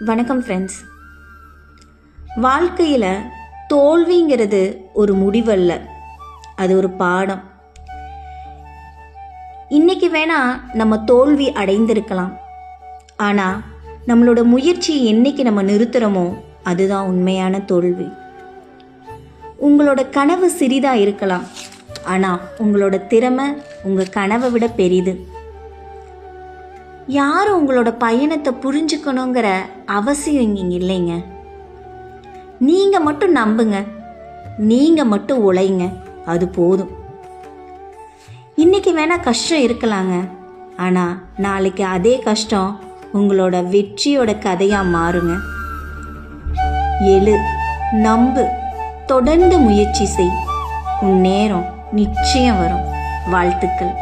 வணக்கம் ஃப்ரெண்ட்ஸ். வாழ்க்கையில் தோல்விங்கிறது ஒரு முடிவல்ல, அது ஒரு பாடம். இன்னைக்கு வேணா நம்ம தோல்வி அடைந்திருக்கலாம், ஆனால் நம்மளோட முயற்சி என்னைக்கு நம்ம நிறுத்துகிறோமோ அதுதான் உண்மையான தோல்வி. உங்களோட கனவு சிறிதாக இருக்கலாம், ஆனால் உங்களோட திறமை உங்கள் கனவை விட பெரிது. யாரும் உங்களோட பயணத்தை புரிஞ்சுக்கணுங்கிற அவசியம் இங்கே இல்லைங்க. நீங்கள் மட்டும் நம்புங்க, நீங்கள் மட்டும் உழைங்க, அது போதும். இன்னைக்கு வேணால் கஷ்டம் இருக்கலாங்க, ஆனால் நாளைக்கு அதே கஷ்டம் உங்களோட வெற்றியோட கதையாக மாறுங்க. எழு, நம்பு, தொடர்ந்து முயற்சி செய். உன் நேரம் நிச்சயம் வரும். வாழ்த்துக்கள்.